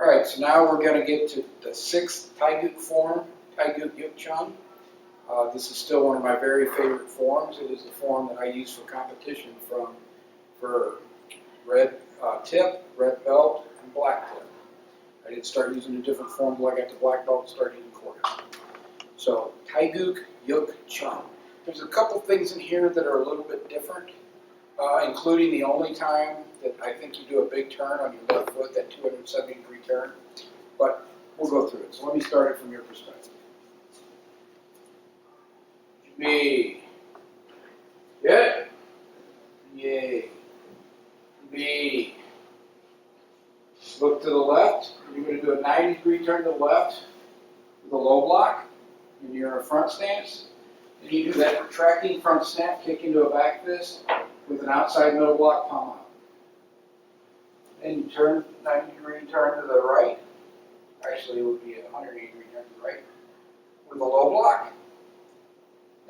All right, so now we're going to get to the sixth Taeguek form, Taeguek Yook Jang. This is still one of my very favorite forms. It is the form that I use for competition for red tip, red belt, and black tip. I did start using a different form when I got to black belt and started using quarters. So Taeguek Yook Jang. There's a couple things in here that are a little bit different, including the only time that I think you do a big turn on your left foot, that 270-degree turn. But we'll go through it. So let me start it from your perspective. B. Good. Yay. B. Look to the left. You're going to do a 90-degree turn to the left with a low block. And you're in a front stance. And you do that retracting front snap kick into a back fist with an outside middle block palm out. Then you turn 90-degree turn to the right. Actually, it would be a 180-degree turn to the right with a low block.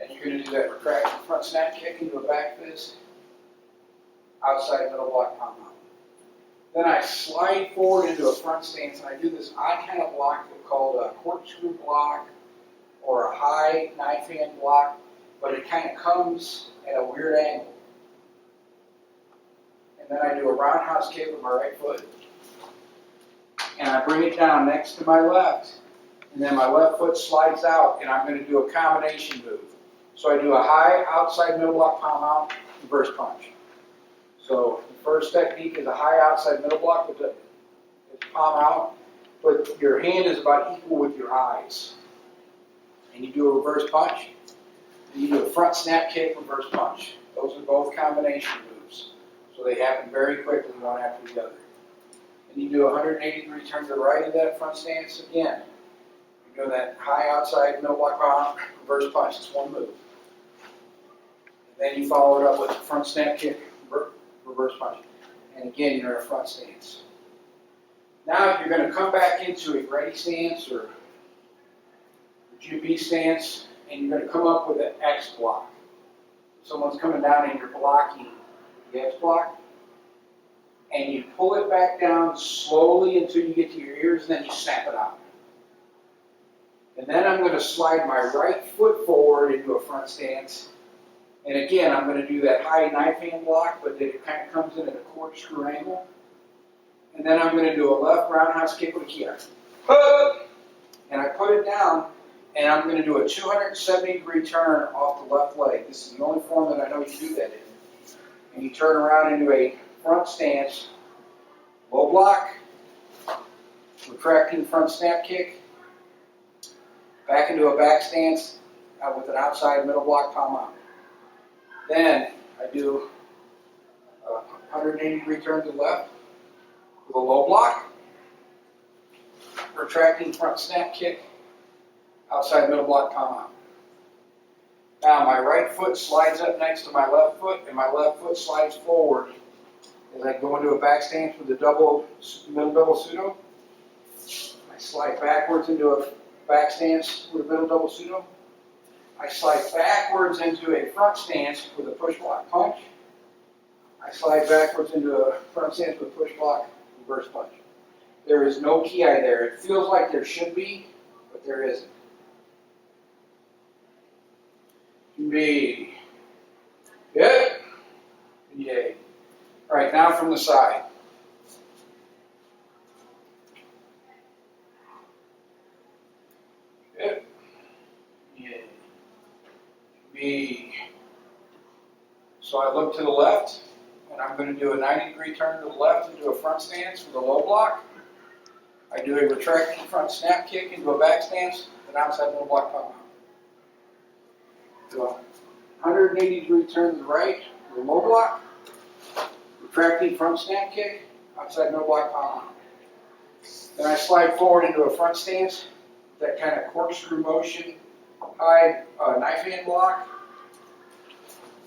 And you're going to do that retracting front snap kick into a back fist, outside middle block palm out. Then I slide forward into a front stance, and I do this odd kind of block called a corkscrew block or a high knife hand block, but it kind of comes at a weird angle. And then I do a roundhouse kick with my right foot. And I bring it down next to my left, and then my left foot slides out, and I'm going to do a combination move. So I do a high outside middle block palm out, reverse punch. So the first technique is a high outside middle block with the palm out, but your hand is about equal with your eyes. And you do a reverse punch, and you do a front snap kick, reverse punch. Those are both combination moves. So they happen very quickly, one after the other. And you do a 180-degree turn to the right of that front stance again. You're doing that high outside middle block palm, reverse punch. It's one move. Then you follow it up with a front snap kick, reverse punch. And again, you're in a front stance. Now you're going to come back into a ready stance or GB stance, and you're going to come up with an X block. Someone's coming down and you're blocking the X block. And you pull it back down slowly until you get to your ears, and then you snap it out. And then I'm going to slide my right foot forward into a front stance. And again, I'm going to do that high knife hand block, but it kind of comes in at a corkscrew angle. And then I'm going to do a left roundhouse kick with a key. And I put it down, and I'm going to do a 270-degree turn off the left leg. This is the only form that I know you do that in. And you turn around into a front stance, low block, retracting front snap kick, back into a back stance with an outside middle block palm out. Then I do a 180-degree turn to the left with a low block, retracting front snap kick, outside middle block palm out. Now my right foot slides up next to my left foot, and my left foot slides forward as I go into a back stance with the middle double pseudo. I slide backwards into a back stance with a middle double pseudo. I slide backwards into a front stance with a push block punch. I slide backwards into a front stance with a push block reverse punch. There is no ki there. It feels like there should be, but there isn't. B. Good. Yay. All right, now from the side. Good. Yay. B. So I look to the left, and I'm going to do a 90-degree turn to the left into a front stance with a low block. I do a retracting front snap kick into a back stance with an outside middle block palm out. Do a 180-degree turn to the right with a low block, retracting front snap kick, outside middle block palm out. Then I slide forward into a front stance, that kind of corkscrew motion, high knife hand block,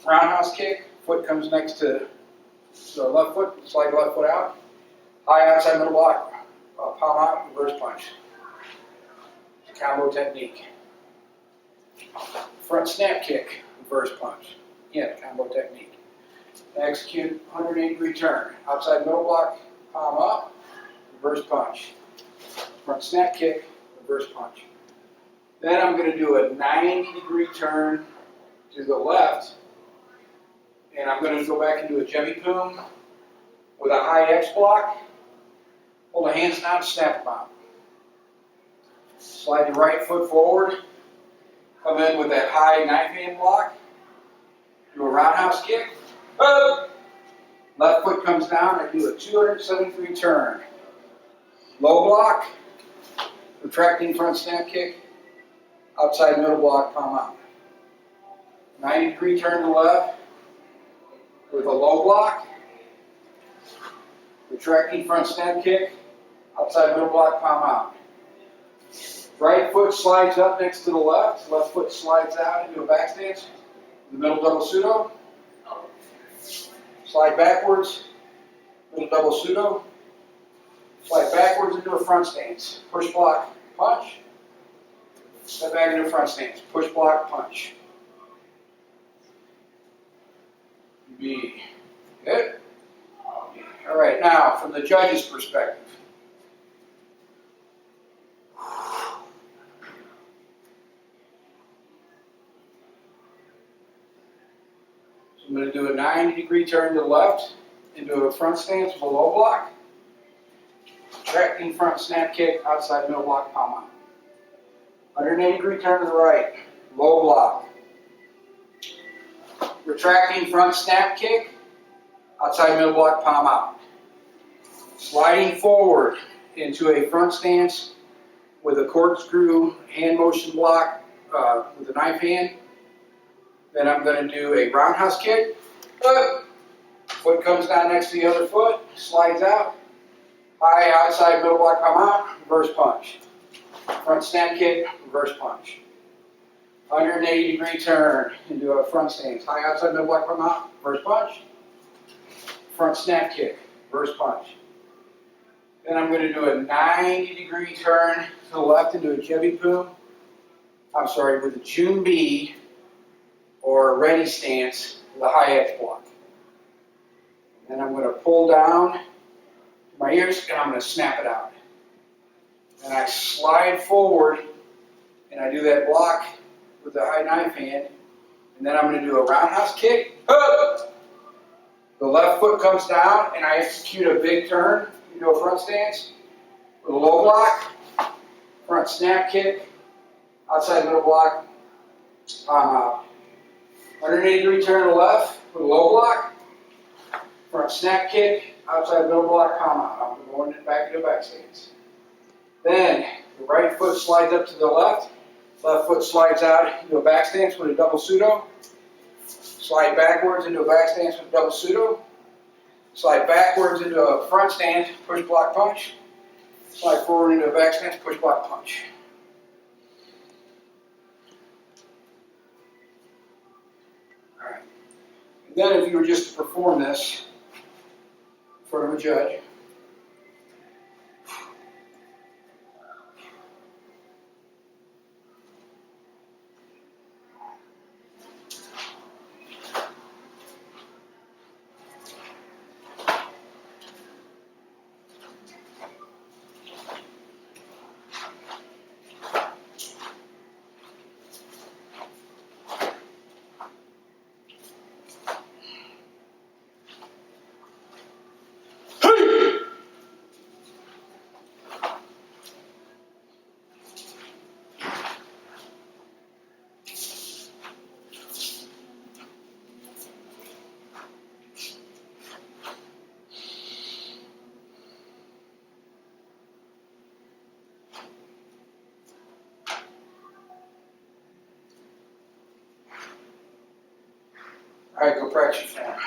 roundhouse kick, foot comes next to the left foot, slide left foot out, high outside middle block, palm out, reverse punch. Combo technique. Front snap kick, reverse punch. Again, combo technique. Execute 180-degree turn. Outside middle block, palm up, reverse punch. front snap kick, reverse punch. Then I'm going to do a 90-degree turn to the left, and I'm going to go back into a jemmy poom with a high X block. Hold the hands down, snap them out. Slide the right foot forward, come in with that high knife hand block, do a roundhouse kick, up. Left foot comes down, I do a 270-degree turn. Low block, retracting front snap kick, outside middle block, palm out. 90-degree turn to the left with a low block, retracting front snap kick, outside middle block, palm out. Right foot slides up next to the left foot slides out into a back stance, the middle double pseudo. Slide backwards, middle double pseudo. Slide backwards into a front stance. Push block, punch. Step back into a front stance. Push block, punch. B. Good. All right, now from the judge's perspective. So I'm going to do a 90-degree turn to the left into a front stance with a low block. Retracting front snap kick, outside middle block, palm out. 180-degree turn to the right, low block. Retracting front snap kick, outside middle block, palm out. Sliding forward into a front stance with a corkscrew hand motion block with a knife hand. Then I'm going to do a roundhouse kick. Foot comes down next to the other foot, slides out. High outside middle block, palm out, reverse punch. Front snap kick, reverse punch. 180-degree turn into a front stance. High outside middle block, palm out, reverse punch. Front snap kick, reverse punch. Then I'm going to do a 90-degree turn to the left into a jemmy poom. I'm sorry, with a June B or a ready stance with a high X block. Then I'm going to pull down my ears and I'm going to snap it out. And I slide forward and I do that block with the high knife hand. And then I'm going to do a roundhouse kick. Up. The left foot comes down and I execute a big turn into a front stance with a low block, front snap kick, outside middle block, palm out. 180-degree turn to the left with a low block, front snap kick, outside middle block, palm out. I'm going back into back stance. Then the right foot slides up to the left foot slides out into a back stance with a double pseudo. Slide backwards into a back stance with a double pseudo. Slide backwards into a front stance, push block punch. Slide forward into a back stance, push block punch. All right. And then if you were just to perform this in front of a judge, all right, go practice your form.